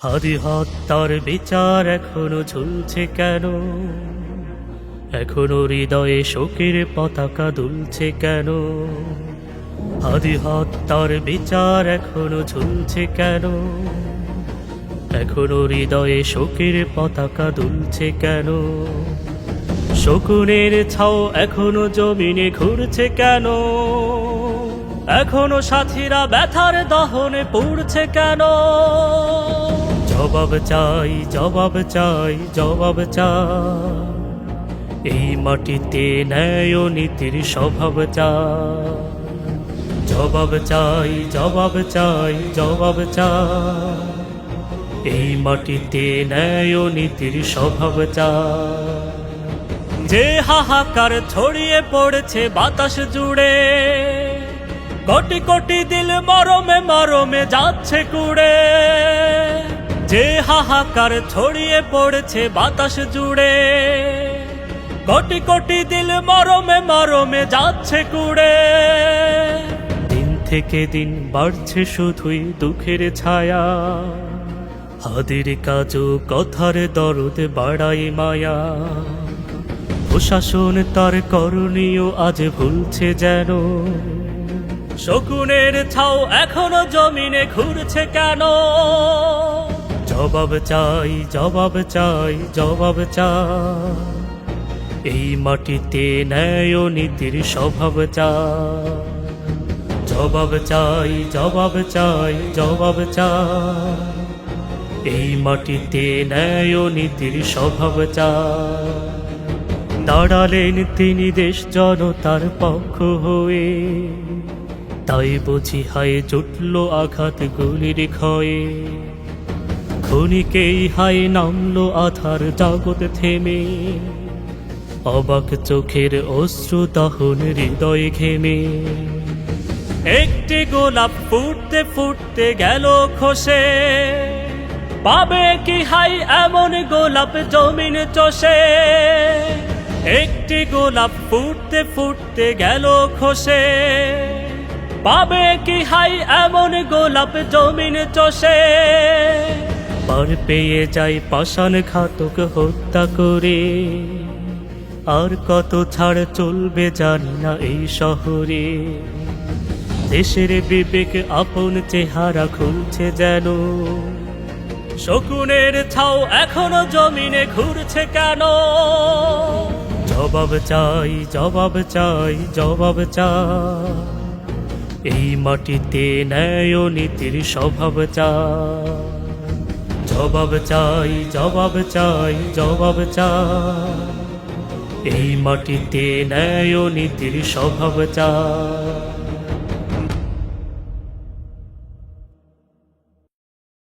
হাদি হত্যার বিচার এখনো ঝুলছে কেন? এখনো হৃদয়ে শোকের পতাকা দুলছে কেন? হাদি হত্যার বিচার এখনো ঝুলছে কেন? এখনো হৃদয়ে শোকের পতাকা দুলছে কেন? শকুনের ছাও এখনো জমিনে ঘুরছে কেন? এখনো সাথীরা ব্যথার দহনে পুড়ছে কেন? জবাব চাই, জবাব চাই, জবাব চাই। এই মাটিতে ন্যায় ও নীতির স্বভাব চাই। জবাব চাই, জবাব চাই, জবাব চাই। এই মাটিতে ন্যায় ও নীতির স্বভাব চাই। যে হাহাকার ছড়িয়ে পড়েছে বাতাস জুড়ে, কোটি কোটি দিল মরমে মরমে যাচ্ছে কুড়ে। যে হাহাকার ছড়িয়ে পড়েছে বাতাস জুড়ে, কোটি কোটি দিল মরমে মরমে যাচ্ছে কুড়ে। দিন থেকে দিন বাড়ছে শুধুই দুঃখের ছায়া, হাদির কাজও কথার দরদ বাড়াই মায়া। প্রশাসন তার করণীয় আজ ভুলছে যেন, শকুনের ছাও এখনো জমিনে ঘুরছে কেন? জবাব চাই, জবাব চাই, জবাব চাই। এই মাটিতে ন্যায় ও নীতির স্বভাব চাই। জবাব চাই, জবাব চাই, জবাব চাই। এই মাটিতে ন্যায় ও নীতির স্বভাব চাই। দাঁড়ালেন তিনি দেশ জনতার পক্ষ হয়ে, তাই বুঝি হায় জুটল আঘাত গুলির ক্ষয়ে। ক্ষণিকেই হায় নামলো আধার জগৎ থেমে, অবাক চোখের অশ্রু দহন হৃদয় ঘেমে। একটি গোলাপ ফুটতে ফুটতে গেল খসে, পাবে কি হাই এমন গোলাপ জমিন চষে। একটি গোলাপ ফুটতে ফুটতে গেল খসে, পাবে কি হাই এমন গোলাপ জমিন চষে। পার পেয়ে যাই পাষাণ ঘাতক হত্যা করে, আর কত ছাড় চলবে জানি না এই শহরে। দেশের বিবেক আপন চেহারা খুলছে যেন, শকুনের ছাও এখনো জমিনে ঘুরছে কেন? জবাব চাই, জবাব চাই, জবাব চাই। এই মাটিতে ন্যায় ও নীতির স্বভাব চাই। জবাব চাই, জবাব চাই, জবাব চাই। এই মাটিতে ন্যায় ও নীতির স্বভাব চাই।